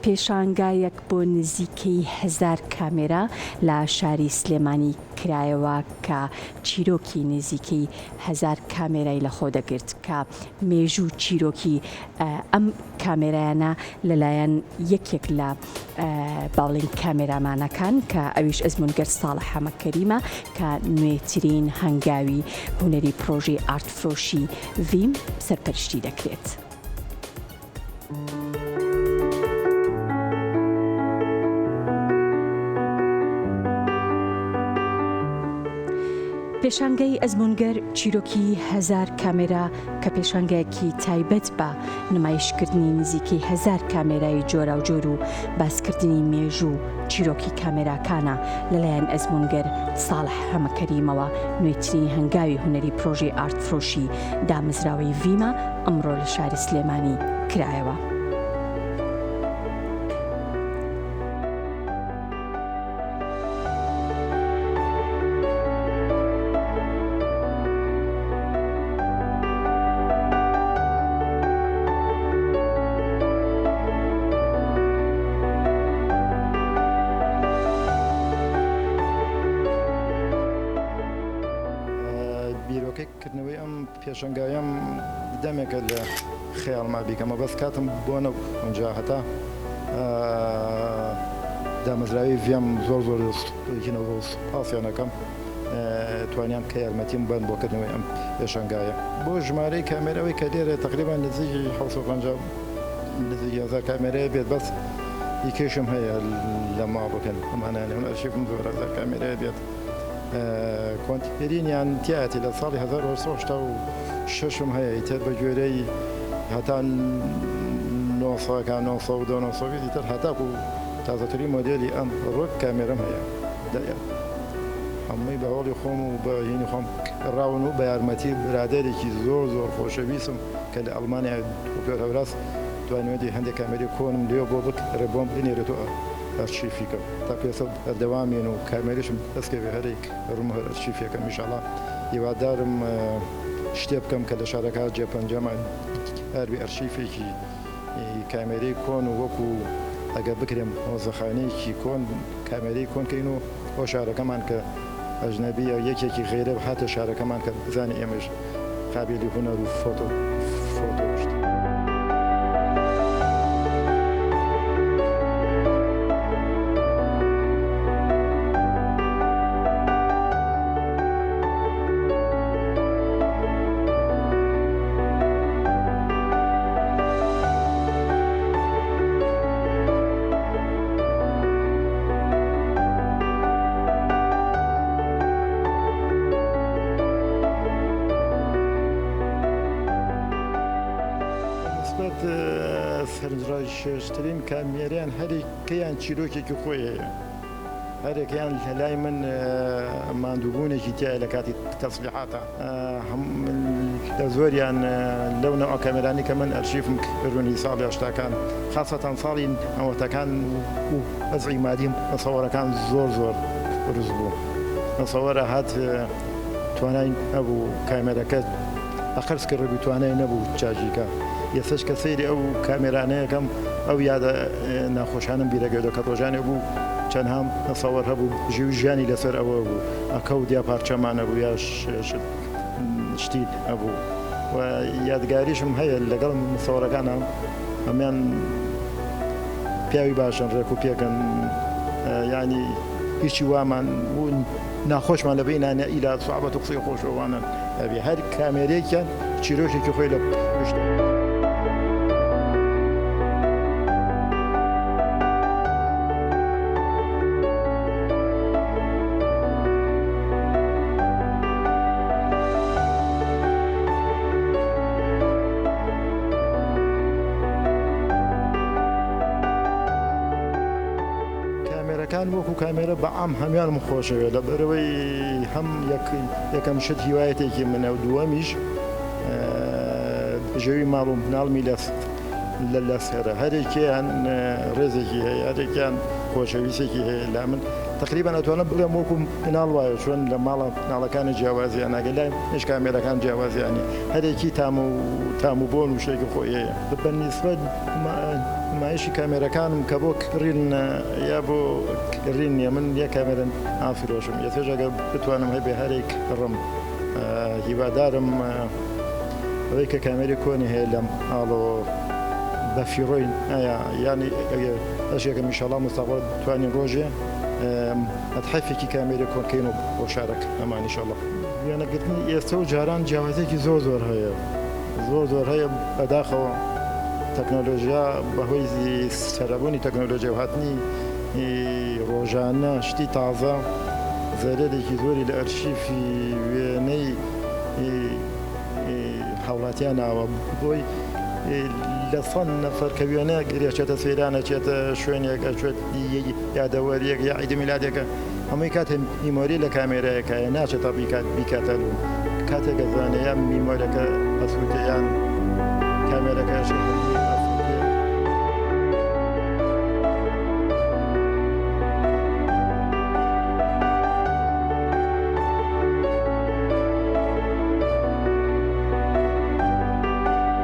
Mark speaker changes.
Speaker 1: پێشانگایەک بۆ نزیکەی 1000 کامێرا لە شاری سلێمانی کرایەوە کە چیرۆکی نزیکەی 1000 کامێرای لەخۆ دەگرت کە مێژوو چیرۆکی ئەم کامێرایانە لەلایەن یەکێک لە باڵین کامێرامانەکان کە ئەویش ئەزمونگەر ساڵح حەمەکەریمە کە نوێترین هەنگاوی هونەری پرۆژەی ئارتفرۆشی ڤیم سەرپەرشتی دەکرێت. پێشانگەی ئەزمونگەر چیرۆکی 1000 کامێرا کە پێشانگایەکی تایبەت بە نمایشکردنی نزیکەی 1000 کامێرای جۆرا و جۆر و باسکردنی مێژوو چیرۆکی کامێراکانە لەلایەن ئەزمونگەر ساڵح حەمەکەریمەوە نوێترین هەنگاوی هونەری پرۆژەی ئارتفرۆشی دامەزراوەی ڤیمە ئەمڕۆ لە شاری سلێمانی کرایەوە.
Speaker 2: بیرۆکەکردنەوەی ئەم پێشەنگایەم دەمێکە لە خەیاڵما بیکەمە بەس کاتم بۆ نەو ئەنجا هەتا دامەزراوی ڤیم زۆر پاسیانەکەم توانیان کە یارمەتیم بند بۆکردنەوەی ئەم پێشەنگایە بۆ ژمارەی کامێرەوەی کە دێرە تقریبان نزیکی 750 نزیکی 1000 کامێرەیە بێت بەس یکێشم هەیە لە ماڵەکەن ئەمانانە هەم ئەرشیفم زۆر 1000 کامێرەیە بێت کۆنتیرینیان تیاتی لە ساڵی 1986 هەیە ئیتر بە گوێرەی هەتا 900 تر هەتاکو تازەترین مۆدێلی ئەم ڕۆک کامێرەم هەیە دەیە هەمووی بەهۆڵی خۆم و بە هینی خۆم ڕاون و بە یارمەتی برادێرێکی زۆر خۆشەویستم کە لە ئەڵمانیا هەوراس توانیوەتی هەندێک کامێری کۆنم لێ بۆ بۆم بنێرێتەوە ئەرشیفیکە تا پێسە بەردەوامێن و کامێریشم دەستکەوێ هەرێک ڕوم ئەرشیفەکەم ئینشاڵڵا هیوادارم شتێ بکەم کە لە شارەکە جێپەنجەمان هەروی ئەرشیفێکی کامێرەی کۆن و وەکو ئەگەر بکرێم مۆزەخانەیەکی کۆن کامێرەی کۆنکەین و بۆ شارەکەمان کە ئەژنەبی یا یەکێکی غێرە هاتە شارەکەمان کە بزانێ ئێمەش قابلی هونەر و فۆتۆ سەرنجڕای شێشترین کامێرەیان هەرێکیان چیرۆکێکی خۆی هەیە هەرێکیان لای من ماندووبوونێکی تایە لە کاتی تەسلیحاتە لە زۆریان لەونەوە کامێرانی کە من ئەرشیفم ڕوونی ساڵی هەشتاکان خاصەتەن ساڵی ئەوەتەکان و ئەزعی مادیم مەسەوەرەکان زۆر ڕز بوو مەسەوەرە هات توانای ئەبوو کامێرەکە ئەخرسکە ڕێبی توانای نەبوو چاژیکە یەسەش کە سەیری ئەو کامێرانەیەکەم ئەو یادە ناخۆشانم بیرەگەێتە کە ڕۆژانێ بوو چەند هەم مەسەوەر هەبوو ژیانی لەسەر ئەوە بوو ئەکەوت یا پارچەمانە بوو یا شتی ئەبوو و یادگاریشم هەیە لەگەڵ مەسەوەرەکانە ئەمیان پیاوی باشن ڕێک و پێکەن ینی هیچی وامان و ناخۆشمان لە بینانە ئیلا سوعبەت و قسەی خۆشەوانە ئەبێ هەر کامێرێکیان چیرۆکێکی خۆی لە پشت کامێرەکان وەکو کامێرە بەعام هەمیان خۆشەوێ لە بەرەوەی هەم یەکەم شت هیوایەتێکی منە و دووەمیش ژەوی ماڵ و مناڵمی لە سێرە هەرێکیان ڕێزێکی هەیە هەرێکیان خۆشەویستێکی هەیە لا من تقریبان ئەتوانم بڵێم وەکو مناڵ وایە چۆن لە ماڵە مناڵەکانی جیاوازیان ئەگەر لای هیچ کامێرەکان جیاوازیانی هەرێکی تام و بۆن و شتێکی خۆی هەیە بەنسبەت نمایشی کامێرەکانم کە بۆ کڕین یا بۆ کڕین نیە من یە کامێرە ئافرۆشم یە توێژەگە بتوانم هەبێ هەرێک ڕم هیوادارم ئەوەی کە کامێری کۆنی هەیە لەم ئاڵۆ بە فیڕۆین ینی ئەشێکە میشەڵا مستەقبل توانین ڕۆژێ ئەتحەفێکی کامێری کۆنکەین و بۆ شارەکە ئەمان ئینشەڵا وێنەگرتنی ئێستا و جاران جیاوازێکی زۆر هەیە زۆر هەیە بەداخەوە تەکنۆلۆژیا بەهۆی سەربوونی تەکنۆلۆژیا و هاتنی ڕۆژانە شتی تازە زەرێکی زۆری لە ئەرشیفی وێنەی هاوڵاتیان ناوە بۆی لە 100 نەفەر کە وێنە گرێچێتە سەیرانە چێتە شوێنێک ئەچێت یادەوەریەک یا عیدی میلادێکە هەمووی کاتێ میمۆری لە کامێرەیەکە ناچێتە بیکاتە کاتێکە زانەیە میمۆریەکە ئەسووتەیان کامێرەکەش